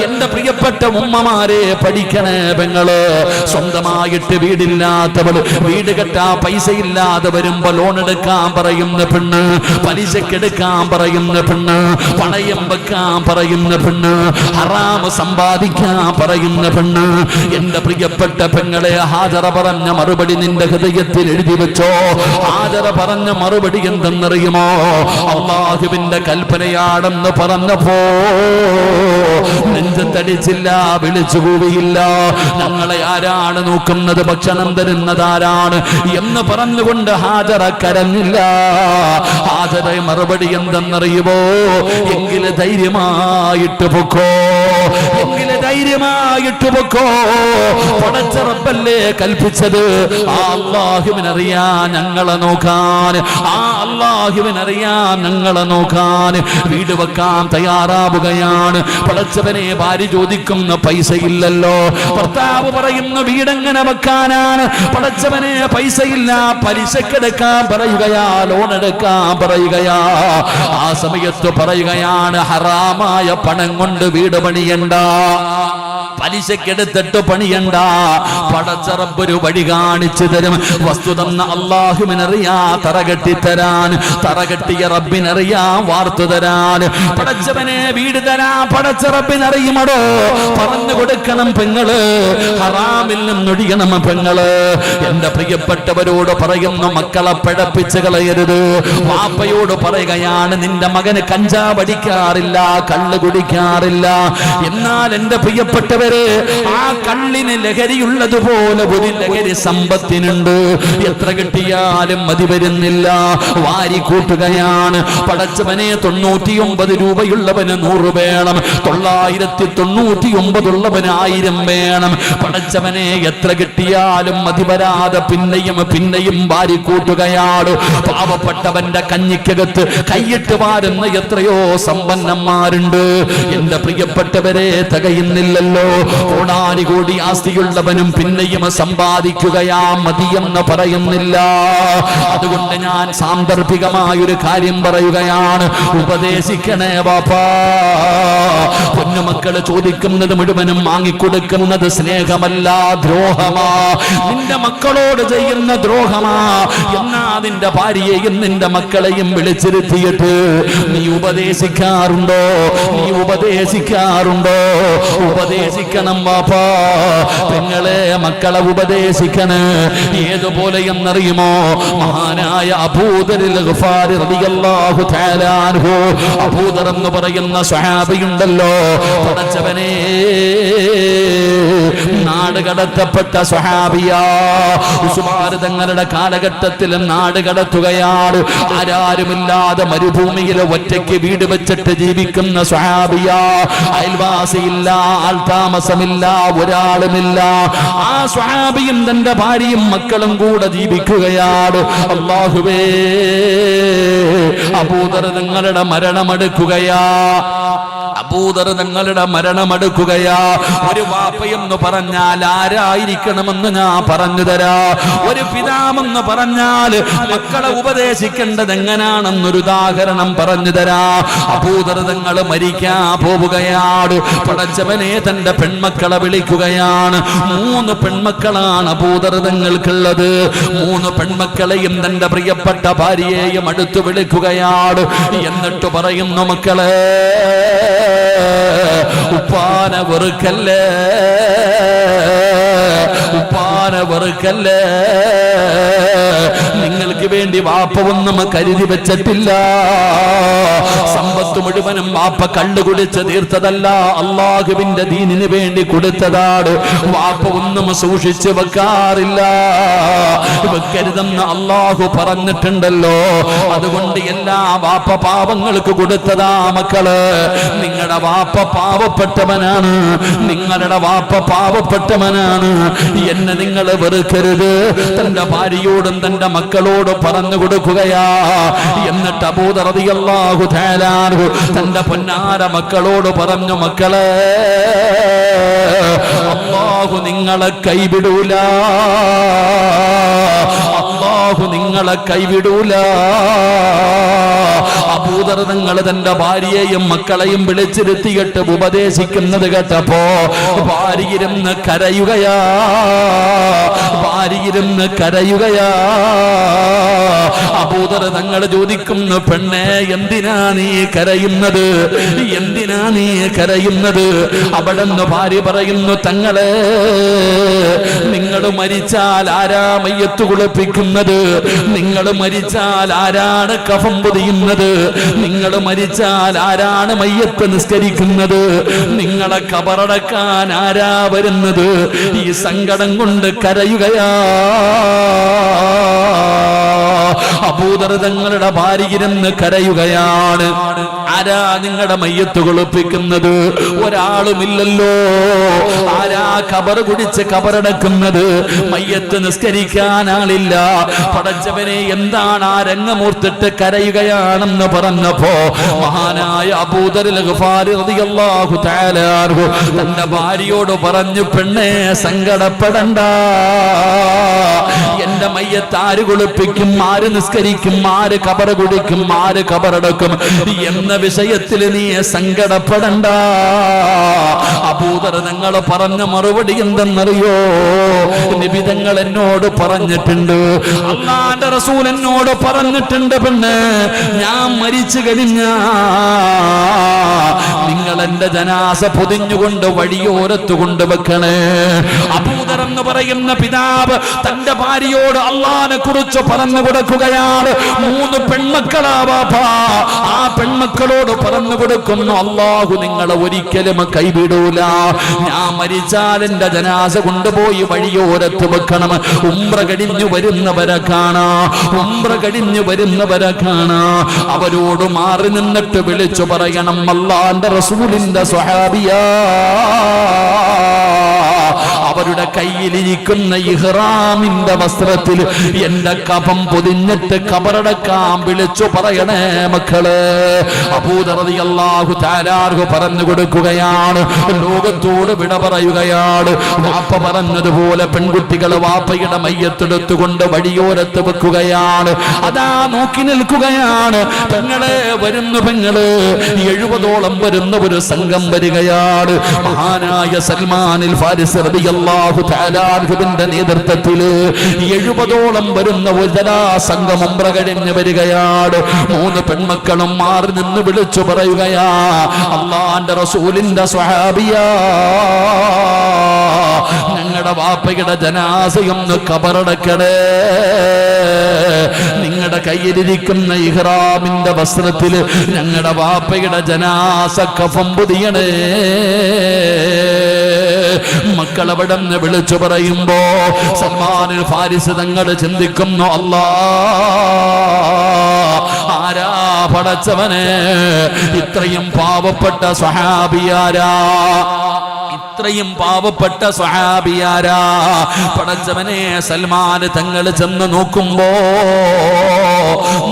എന്റെ പ്രിയപ്പെട്ട ഉമ്മമാരെ പഠിക്കണേ പെങ്ങള്. സ്വന്തമായിട്ട് വീടില്ലാത്തവള്, വീട് കെട്ടാ പൈസ ഇല്ലാതെ വരുമ്പോ ലോൺ എടുക്കാൻ പറയുന്ന പെണ്ണ്, പലിശക്കെടുക്കാൻ പറയുന്ന പെണ്ണ്, പണയം വെക്കാൻ പറയുന്ന പെണ്ണ്, ഹറാമ് സമ്പാദിക്കാൻ പറയുന്ന പെണ്ണ്. എന്റെ പ്രിയപ്പെട്ട പെങ്ങളെ, ഹാജറ പറഞ്ഞ മറുപടി നിന്റെ ഹൃദയത്തിൽ എഴുതി വെച്ചോ. ഹാജറ പറഞ്ഞ മറുപടി എന്തെന്നറിയുമോ? അല്ലാഹുവിന്റെ കൽപ്പനയാണെന്ന് പറഞ്ഞപ്പോ നെഞ്ചത്തടിച്ചില്ല, വിളിച്ചു കൂവിയില്ല. ഞങ്ങളെ ആരാണ് നോക്കുന്നത്, ഭക്ഷണം തരുന്നതാരാണ് എന്ന് പറഞ്ഞുകൊണ്ട് ഹാജറ കരഞ്ഞില്ല. ഹാജറ മറുപടി എന്തെന്നറിയുമോ? എങ്കില് ധൈര്യമായിട്ട് പൊക്കോ, എങ്കില് ധൈര്യമായിട്ട് പൊക്കോ. പടച്ച റബ്ബല്ലേ കൽപ്പിച്ചത്. ആ അല്ലാഹുവിനറിയാൻ ഞങ്ങളെ നോക്കാൻ, ആ അല്ലാഹുവിനറിയാൻ ഞങ്ങളെ നോക്കാൻ. വീട് വെക്കാൻ തയ്യാറാവുകയാണ്. പടച്ചവനെ ഭാര്യ ചോദിക്കുന്ന പൈസ ഇല്ലല്ലോ. ഭർത്താവ് പറയുന്ന വീടെങ്ങനെ വെക്കാനാണ്? പടച്ചവനെ പൈസ ഇല്ല, പലിശക്കെടുക്കാൻ പറയുകയാ, ലോൺ എടുക്കാൻ പറയുകയാ. ആ സമയത്ത് പറയുകയാണ്, ഹറാമായ പണം കൊണ്ട് വീട് പണിയണ്ട, പലിശക്കെടുത്തിട്ട് പണിയണ്ട. പടച്ച റബ്ബൊരു വഴി കാണിച്ചു തരും. വസ്തു തന്ന അല്ലാഹുവിനറിയാ തറകെട്ടിത്തരാൻ, തറകെട്ടിയ റബ്ബിനറിയാ വാർത്തു തരാൻ. പടച്ചവനെ വീട് തരാൻ പടച്ച റബ്ബിനറിയുമടോ. പറഞ്ഞു കൊടുക്കണം പെങ്ങള്, ഹറാമിൽ നിന്നൊഴിയണം പെങ്ങള്. എന്റെ പ്രിയപ്പെട്ടവരോട് പറയുന്നു, മക്കളെ പിഴപ്പിച്ച് കളയരുത്. വാപ്പയോട് പറയുകയാണ്, നിന്റെ മകന് കഞ്ചാവ് അടിക്കാറില്ല, കള്ള് കുടിക്കാറില്ല. എന്നാൽ എന്റെ പ്രിയപ്പെട്ടവര്, ആ കള്ളിന് ലഹരിയുള്ളതുപോലെ ഒരു ലഹരി സമ്പത്തിനുണ്ട്. എത്ര കിട്ടിയാലും മതി വരുന്നില്ല, വാരി കൂട്ടുകയാണ്. പടച്ചവനെ 99 രൂപയുള്ളവന് 100 വേണം, 999 ഉള്ളവന് 1000 വേണം. പടച്ചവനെ എത്ര കിട്ടിയാലും മതി വരാതെ പിന്നെയും പിന്നെയും വാരി കൂട്ടുകയാണ്. പാവപ്പെട്ടവന്റെ കഞ്ഞിക്കകത്ത് കൈയിട്ട് വാരുന്ന എത്രയോ സമ്പന്നന്മാരുണ്ട്. എന്റെ പ്രിയപ്പെട്ടവരെ തികയുന്നില്ലല്ലോ. കോടാനുകോടി ആസ്തിയുള്ളവനും പിന്നെയും സമ്പാദിക്കുകയാ മതിയെന്ന് പറയുന്നില്ല. അതുകൊണ്ട് ഞാൻ സാന്ദർഭികമായൊരു കാര്യം പറയുകയാണ്, ഉപദേശിക്കണേ വാപ്പാ. പൊന്നുമക്കള് ചോദിക്കുന്നത് മുഴുവനും വാങ്ങിക്കൊടുക്കുന്നത് സ്നേഹമല്ല, ദ്രോഹമാ. നിന്റെ മക്കളോട് ചെയ്യുന്ന ദ്രോഹമാ. എന്നാ നിന്റെ ഭാര്യയെയും നിന്റെ മക്കളെയും വിളിച്ചിരുത്തിയിട്ട് നീ ഉപദേശിക്കാറുണ്ടോ? നീ ഉപദേശിക്കാറുണ്ടോ? ഉപദേശിക്കണം വാപ്പാ. പെങ്ങളെ മക്കളെ ഉപദേശിക്കണേ. ഏതുപോലെ എന്നറിയുമോ? മഹാനായ അബൂദറിൽ ഗഫാരി റളിയല്ലാഹു തആല അൻഹു, അബൂദർ എന്ന് പറയുന്ന സ്വഹാബിയുണ്ടല്ലോ, പടച്ചവനെ നാട് കടത്തപ്പെട്ട സ്വഹാബിയാ. ഉസ്മാൻ തങ്ങളുടെ കാലഘട്ടത്തിൽ നാട് കടത്തുകയാണ്. ആരാരുമില്ലാതെ മരുഭൂമിയിൽ ഒറ്റയ്ക്ക് വീട് വെച്ചിട്ട് ജീവിക്കുന്ന സ്വഹാബിയാ. അയൽവാസിയില്ല, ആൾതാമസമില്ല, ഒരാളുമില്ല. ആ സ്വഹാബിയും തന്റെ ഭാര്യയും മക്കളും കൂടെ ജീവിക്കുകയാണ്. അല്ലാഹുവേ, അബൂദർ തങ്ങളുടെ മരണമെടുക്കുകയാ. അബൂദർ തങ്ങളുടെ മരണമെടുക്കുകയാ. ഒരു വാപ്പയെന്ന് പറഞ്ഞാൽ ആരായിരിക്കണമെന്ന് ഞാൻ പറഞ്ഞു തരാ. ഒരു പിതാവെന്ന് പറഞ്ഞാൽ മക്കളെ ഉപദേശിക്കേണ്ടത് എങ്ങനാണെന്നൊരു ഉദാഹരണം പറഞ്ഞു തരാ. അബൂദർ തങ്ങൾ മരിക്കാൻ പോവുകയാണ്. പടച്ചവനെ തന്റെ പെൺമക്കളെ വിളിക്കുകയാണ്. 3 പെൺമക്കളാണ് അബൂദർ തങ്ങൾക്കുള്ളത്. 3 പെൺമക്കളെയും തന്റെ പ്രിയപ്പെട്ട ഭാര്യയെയും അടുത്ത് വിളിക്കുകയാണ്. എന്നിട്ട് പറയുന്നു, മക്കളെ ഉപ്പാന വെറുക്കല്ലേ, ഉപ്പാന വെറുക്കല്ലേ. നിങ്ങൾക്ക് വേണ്ടി വാപ്പ ഒന്നും കരുതി വെച്ചിട്ടില്ല. സമ്പത്ത് മുഴുവനും വാപ്പ കള്ളു കുടിച്ച് തീർത്തതല്ല, അള്ളാഹുവിന്റെ ദീനിന് വേണ്ടി കൊടുത്തതാണ്. വാപ്പ ഒന്നും സൂക്ഷിച്ചു വെക്കാറില്ല. വെക്കരുതെന്ന് അള്ളാഹു പറഞ്ഞിട്ടുണ്ടല്ലോ. അതുകൊണ്ട് എല്ലാ വാപ്പ പാവങ്ങൾക്ക് കൊടുത്തതാ. മക്കള്, നിങ്ങളുടെ വാപ്പ പാവപ്പെട്ടവനാണ്, നിങ്ങളുടെ വാപ്പ പാവപ്പെട്ടവനാണ്. എന്നെ നിങ്ങൾ വെറുക്കരുത്. തന്റെ ഭാര്യയോടും തന്റെ മക്കളോടും പറഞ്ഞു കൊടുക്കുകയാ. എന്നിട്ട് അബൂദർ റളിയല്ലാഹു തആല അൻഹു തന്റെ പൊന്നാര മക്കളോട് പറഞ്ഞു, മക്കളെ അല്ലാഹു നിങ്ങളെ കൈവിടൂല, അല്ലാഹു നിങ്ങളെ കൈവിടൂല. അബൂദർ തങ്ങൾ തന്റെ ഭാര്യയെയും മക്കളെയും വിളിച്ചിരുത്തിയിട്ട് ഉപദേശിക്കുന്നത് കേട്ടപ്പോ ഭാര്യയിരുന്ന് കരയുകയാ, ഭാര്യയിരുന്ന് കരയുകയാ. അബൂദർ തങ്ങൾ ചോദിക്കുന്നു, പെണ്ണെ എന്തിനാ നീ കരയുന്നത്? എന്തിനാ നീ കരയുന്നത്? അവിടെന്ന് ഭാര്യ പറയുന്നു, തങ്ങളെ നിങ്ങൾ മരിച്ചാൽ ആരാ മയ്യത്ത് കുളിപ്പിക്കുന്നത്? നിങ്ങൾ മരിച്ചാൽ ആരാണ് കഫം പൊതിയുന്നത്? നിങ്ങൾ മരിച്ചാൽ ആരാണ് മയ്യത്ത് നിസ്കരിക്കുന്നത്? നിങ്ങളെ ഖബറടക്കാൻ ആരാ വരുന്നത്? ഈ സങ്കടം കൊണ്ട് കരയുകയാ. അബൂദർ തങ്ങളുടെ ഭാര്യയിരുന്ന് കരയുകയാണ്. ആരാ നിങ്ങളുടെ മയ്യത്ത് കുളിപ്പിക്കുന്നത്? ഒരാളുമില്ലല്ലോ. ആരാ ഖബർ കുടിച്ച് ഖബറടക്കുന്നത്? മയ്യത്ത് നിസ്കരിക്കാൻ ആളില്ല. പടച്ചവനെ എന്താണ് ആ രംഗമൂർത്തിട്ട് കരയുകയാണെന്ന് പറഞ്ഞപ്പോ മഹാനായ അബൂദർ ഗഫാരി റളിയല്ലാഹു തആല അൻഹു തന്റെ ഭാര്യയോട് പറഞ്ഞു, പെണ്ണെ സങ്കടപ്പെടണ്ട. എന്റെ മയ്യത്ത് ആര് കുളിപ്പിക്കും, ആര് നിസ്കരിക്കും, ആര് ഖബർ കുടിക്കും, ആര് ഖബറടക്കും എന്ന വിഷയത്തിൽ നീ സങ്കടപ്പെടണ്ട. അബൂദർ തങ്ങൾ പറഞ്ഞ മറുപടി എന്തെന്നറിയോ? നബി തങ്ങൾ എന്നോട് പറഞ്ഞിട്ടുണ്ട്, അല്ലാഹുവിന്റെ റസൂൽ എന്നോട് പറഞ്ഞിട്ടുണ്ട്, പെണ്ണ് ഞാൻ മരിച്ചു കഴിഞ്ഞാ നിങ്ങൾ എന്റെ ജനാസ പൊതിഞ്ഞുകൊണ്ട് വഴിയോരത്ത് കൊണ്ടുവെക്കണേ. അബൂദർ എന്ന് പറയുന്ന പിതാവ് തന്റെ ഭാര്യയോട് അള്ളാഹിനെ കുറിച്ച് പറഞ്ഞു കൊടുക്കുകയാണ്. 3 പെൺമക്കളാ വാപ്പാ. ആ പെൺമക്കളോട് പറഞ്ഞു കൊടുക്കുന്നു, അള്ളാഹു നിങ്ങളെ ഒരിക്കലും കൈവിടൂല. ഞാൻ മരിച്ചാൽ എന്റെ ജനാസ കൊണ്ടുപോയി വഴിയോരത്ത് വെക്കണം. ഉംറ കഴിഞ്ഞു വരുന്നവരെ കാണാ, ഉംറ കഴിഞ്ഞു വരുന്നവരെ കാണാ. അവരോട് മാറി നിന്നിട്ട് വിളിച്ചു പറയണം, അല്ലാഹുവിന്റെ റസൂലിന്റെ സ്വഹാബിയാ. അവർ അവരുടെ കയ്യിലിരിക്കുന്ന ഇഹ്റാമിന്റെ വസ്ത്രത്തിൽ എന്റെ കഫം പൊതിഞ്ഞിട്ട് ഖബറടക്കാൻ വിളിച്ചു പറയണേ മക്കളെ. അബൂ ദർ റളിയല്ലാഹു തആല പറഞ്ഞു കൊടുക്കുകയാണ്, ലോകത്തോട് വിട പറയുകയാണ്. വാപ്പ പറഞ്ഞതുപോലെ പെൺകുട്ടികൾ വാപ്പയുടെ മയ്യത്തെടുത്തുകൊണ്ട് വഴിയോരത്ത് വെക്കുകയാണ്. അതാ നോക്കി നിൽക്കുകയാണ്. പെങ്ങളെ വരുന്നു, പെങ്ങള് 70ഓളം വരുന്ന ഒരു സംഘം വരികയാണ്. മഹാനായ സൽമാനിൽ ഫാരിസി റളിയല്ലാഹു തആല അൻഹുവിന്റെ നേതൃത്വത്തിൽ 70ഓളം വരുന്ന ഒരു സംഘം ഉംറ കഴിഞ്ഞ് വരികയാണ്. 3 പെൺമക്കളും മാറി നിന്ന് വിളിച്ചു പറയുകയാ, അല്ലാഹുവിന്റെ റസൂലിന്റെ സ്വഹാബിയാ, ഞങ്ങളുടെ വാപ്പയുടെ ജനാസയൊന്ന് ഖബറടക്കണേ. നിങ്ങളുടെ കയ്യിലിരിക്കുന്ന ഇഹ്റാമിന്റെ വസ്ത്രത്തിൽ ഞങ്ങളുടെ വാപ്പയുടെ ജനാസ കഫം പൊതിയണേ. മക്കൾ അവിടെ നിന്ന് വിളിച്ചു പറയുമ്പോ സൽമാനുൽ ഫാരിസ് തങ്ങൾ ചിന്തിക്കുന്നു, ആരാ പടച്ചവനെ, ഇത്രയും പാവപ്പെട്ട സ്വഹാബിയാരാ, ഇത്രയും പാവപ്പെട്ട സ്വഹാബിയാരാ. പടച്ചവനെ, സൽമാൻ തങ്ങൾ ചെന്ന് നോക്കുമ്പോ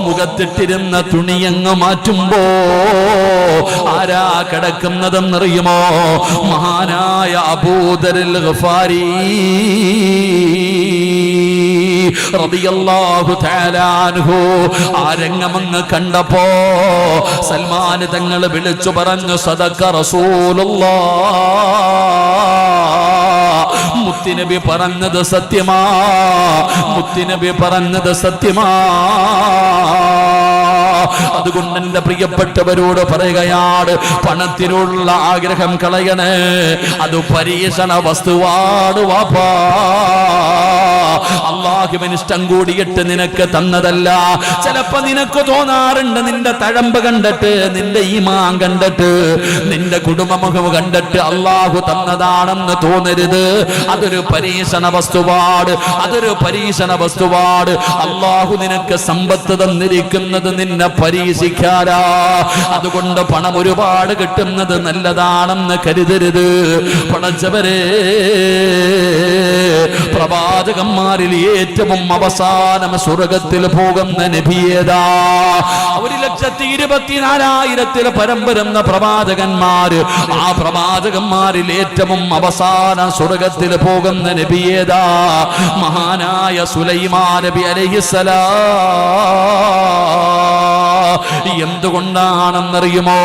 മുഖത്തിട്ടിരുന്ന തുണിയങ്ങ് മാറ്റുമ്പോ ആരാ കിടക്കുന്നതെന്നറിയുമോ? മഹാനായ അബൂദറിൽ ഗഫാരി റളിയല്ലാഹു തആല അൻഹു. ആ രംഗമങ്ങ് കണ്ടപ്പോ സൽമാൻ തങ്ങൾ വിളിച്ചു പറഞ്ഞു, സദഖ റസൂലുള്ളാഹ്, മുത്തുനബി പറഞ്ഞത് സത്യമാ, മുത്തുനബി പറഞ്ഞത് സത്യമാ. അതുകൊണ്ട് എന്റെ പ്രിയപ്പെട്ടവരോട് പറയുകയാണ്, പണത്തിനുള്ള ആഗ്രഹം കളയണേ, അത് പരീക്ഷണ വസ്തുവാണ് വാപ്പാ. അല്ലാഹുവിന് ഇഷ്ടം കൂടിയിട്ട് നിനക്ക് തന്നതല്ല. ചിലപ്പോ നിനക്ക് തോന്നാറുണ്ട്, നിന്റെ തഴമ്പ് കണ്ടിട്ട്, നിന്റെ ഈമാൻ കണ്ടിട്ട്, നിന്റെ കുടുംബമുഖം കണ്ടിട്ട് അല്ലാഹു തന്നതാണെന്ന് തോന്നരുത്. അതൊരു പരീക്ഷണ വസ്തുവാണ്, അതൊരു പരീക്ഷണ വസ്തുവാണ്. അല്ലാഹു നിനക്ക് സമ്പത്ത് തന്നിരിക്കുന്നത് നിന്നെ പരീക്ഷിക്കാരാ. അതുകൊണ്ട് പണം ഒരുപാട് കിട്ടുന്നത് നല്ലതാണെന്ന് കരുതരുത്. പടച്ചവരെ, പ്രവാചകന്മാരിൽ ഏറ്റവും അവസാനം സ്വർഗത്തിൽ പോകുന്ന നബിയേതാ? 1,24,000 പരം വരുന്ന പ്രവാചകന്മാര്. ആ പ്രവാചകന്മാരിൽ ഏറ്റവും അവസാനം സ്വർഗത്തിൽ പോകുന്ന നബിയേതാ? മഹാനായ സുലൈമാൻ നബി അലൈഹിസ്സലാം. എന്തുകൊണ്ടാണെന്നറിയുമോ?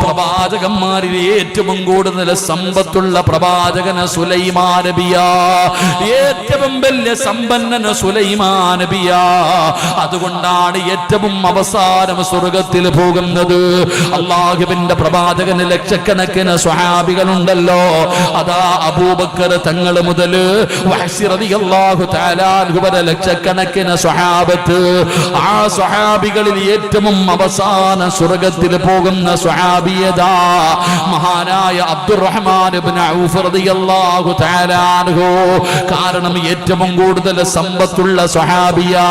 പ്രവാചകന്മാരിൽ ഏറ്റവും കൂടുതൽ സമ്പത്തുള്ള പ്രവാചകന് സുലൈമാൻ നബിയാ. ഏറ്റവും വലിയ സമ്പന്നന് സുലൈമാൻ നബിയാ. അതുകൊണ്ടാണ് ഏറ്റവും അവസാനം സ്വർഗത്തിൽ പോകുന്നത്. അല്ലാഹുവിന്റെ പ്രവാചകന് ലക്ഷക്കണക്കിന് സ്വഹാബികളുണ്ടല്ലോ. അതാ അബൂബക്കർ തങ്ങൾ മുതൽ വഹ്ശി റളിയല്ലാഹു തആല അൻഹു വരെ ലക്ഷക്കണക്കിന് സ്വഹാബത്ത്. ആ സ്വഹാബികളിൽ ഏറ്റവും അവസാന സ്വർഗത്തിൽ പോകുന്ന സ്വഹാബിയതാ മഹാനായ അബ്ദുറഹ്മാൻ ഇബ്നു ഔഫ് റളിയല്ലാഹു തആല അൻഹു. കാരണം ഏറ്റവും കൂടുതൽ സമ്പത്തുള്ള സ്വഹാബിയാ,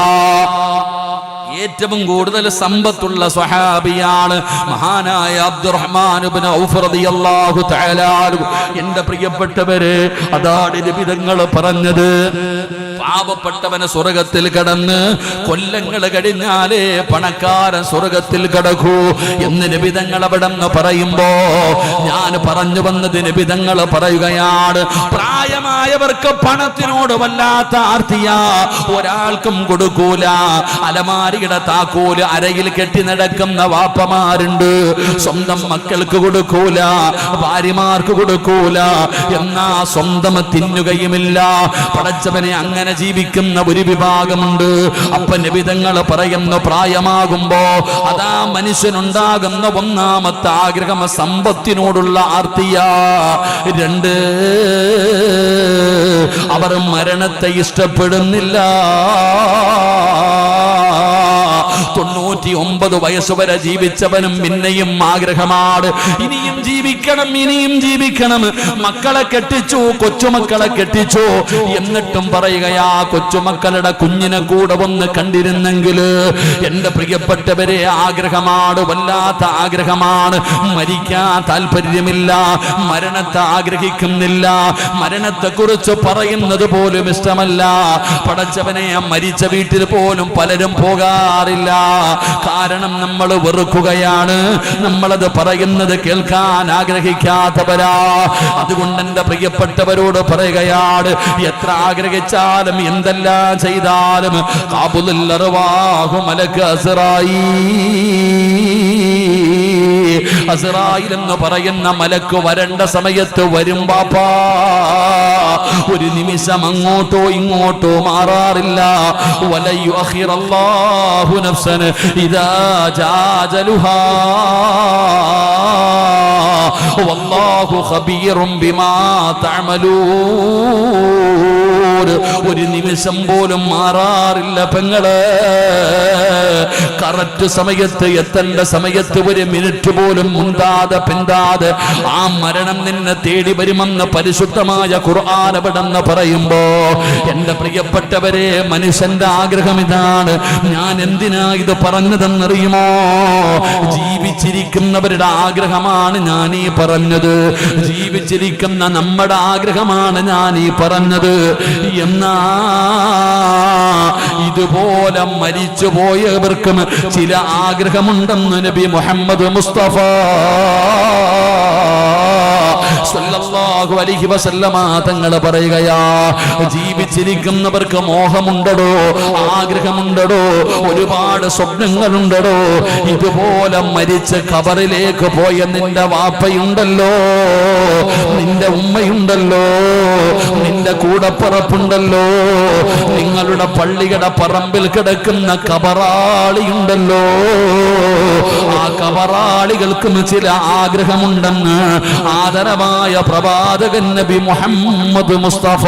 ഏറ്റവും കൂടുതൽ സമ്പത്തുള്ള സ്വഹാബിയാണ് മഹാനായ അബ്ദുറഹ്മാൻ ഇബ്നു ഔഫ് റളിയല്ലാഹു തആല അൻഹു. എൻ്റെ പ്രിയപ്പെട്ടവരെ, അതാണ് നബി തങ്ങൾ പറഞ്ഞത്, പാവപ്പെട്ടവന് സ്വർഗത്തിൽ കടന്ന് കൊല്ലങ്ങൾ കഴിഞ്ഞാലേ പണക്കാരൻ സ്വർഗത്തിൽ കടക്കൂ എന്ന് നബി തങ്ങൾ അവിടെ നിന്ന് പറയുമ്പോ ഞാൻ പറഞ്ഞു വന്നത് നബി തങ്ങൾ പറയുകയാണ്, പ്രായമായവർക്ക് പണത്തിനോട് വല്ലാത്ത ആർത്തിയാ, ഒരാൾക്കും കൊടുക്കൂല. അലമാരിയുടെ താക്കോല് അരയിൽ കെട്ടി നടക്കുന്ന വാപ്പമാരുണ്ട്, സ്വന്തം മക്കൾക്ക് കൊടുക്കൂല, ഭാര്യമാർക്ക് കൊടുക്കൂല, എന്നാ സ്വന്തം തിന്നുകയുമില്ല. പടച്ചവനെ, അങ്ങനെ ജീവിക്കുന്ന ഒരു വിഭാഗമുണ്ട്. അപ്പൊ നബി തങ്ങൾ പറയുന്നു, പ്രായമാകുമ്പോ അതാ മനുഷ്യനുണ്ടാകുന്ന ഒന്നാമത്തെ ആഗ്രഹം സമ്പത്തിനോടുള്ള ആർത്തിയാ. 2, അവർ മരണത്തെ ഇഷ്ടപ്പെടുന്നില്ല. 99 വയസ്സുവരെ ജീവിച്ചവനും പിന്നെയും ആഗ്രഹമാണ് ഇനിയും ജീവിക്കണം, ഇനിയും ജീവിക്കണം. മക്കളെ കെട്ടിച്ചു, കൊച്ചുമക്കളെ കെട്ടിച്ചു, എന്നിട്ടും പറയുകയാ കൊച്ചുമക്കളുടെ കുഞ്ഞിനെ കൂടെ ഒന്ന് കണ്ടിരുന്നെങ്കിൽ. എന്റെ പ്രിയപ്പെട്ടവരെ, ആഗ്രഹമാണ്, വല്ലാത്ത ആഗ്രഹമാണ്. മരിക്കാൻ താല്പര്യമില്ല, മരണത്തെ ആഗ്രഹിക്കുന്നില്ല, മരണത്തെ കുറിച്ച് പറയുന്നത് പോലും ഇഷ്ടമല്ല. പടച്ചവനെ, മരിച്ച വീട്ടിൽ പോലും പലരും പോകാറില്ല. കാരണം നമ്മൾ വെറുക്കുകയാണ്, നമ്മളത് പറയുന്നത് കേൾക്കാൻ ആഗ്രഹിക്കാത്തവരാ. അതുകൊണ്ട് എന്റെ പ്രിയപ്പെട്ടവരോട് പറയുകയാണ്, എത്ര ആഗ്രഹിച്ചാലും എന്തെല്ലാം ചെയ്താലും ഖാബുൽ അർവാഹു മലക്ക് അസ്റായീൽ എന്ന് പറയുന്ന മലക്ക് വരേണ്ട സമയത്ത് വരും ബാപ്പാ. ഒരു നിമിഷം അങ്ങോട്ടോ ഇങ്ങോട്ടോ മാറാറില്ല. വലയുഅഖിറല്ലാഹു നഫ്സൻ ഇദാ ജാഅജലുഹാ വല്ലാഹു ഖബീറും ബിമാ തഅമലൂൻ. ഒരു നിമിഷം പോലും മാറാറില്ല പെങ്ങളെ. കറക്റ്റ് സമയത്ത് എത്തേണ്ട സമയത്ത് ഒരു മിനിറ്റ് പോലും മുണ്ടാതെ പിന്താതെ ആ മരണം നിന്നെ തേടി വരുമെന്ന് പരിശുദ്ധമായ ഖുർആൻ എവിടെന്ന് പറയുമ്പോ, എന്റെ പ്രിയപ്പെട്ടവരെ, മനുഷ്യന്റെ ആഗ്രഹം ഇതാണ്. ഞാൻ എന്തിനാ ഇത് പറഞ്ഞതെന്നറിയുമോ? ജീവിച്ചിരിക്കുന്നവരുടെ ആഗ്രഹമാണ് ഞാൻ ഈ പറഞ്ഞത്, ജീവിച്ചിരിക്കുന്ന നമ്മുടെ ആഗ്രഹമാണ് ഞാൻ ഈ പറഞ്ഞത്. എന്നാ ഇതുപോലെ മരിച്ചു പോയവർക്കും ചില ആഗ്രഹമുണ്ടെന്ന് നബി മുഹമ്മദ് മുസ്തഫ സല്ലല്ലാഹു അലൈഹി വസല്ലമ തങ്ങൾ പറയുകയാ, ജീവിച്ചിരിക്കുന്നവർക്ക് മോഹമുണ്ടോ, ആഗ്രഹമുണ്ടോ, ഒരുപാട് സ്വപ്നങ്ങളുണ്ടോ? ഇതുപോലെ മരിച്ച് ഖബറിലേക്ക് പോയ നിന്റെ വാപ്പയുണ്ടല്ലോ, നിന്റെ ഉമ്മയുണ്ടല്ലോ, നിന്റെ കൂടപ്പുറപ്പുണ്ടല്ലോ, നിങ്ങളുടെ പള്ളിയുടെ പറമ്പിൽ കിടക്കുന്ന കബറാളിയുണ്ടല്ലോ, ആ കബറാളികൾക്കും ചില ആഗ്രഹമുണ്ടെന്ന് ആദരവായ പ്രവാചകൻ നബി മുഹമ്മദ് മുസ്തഫ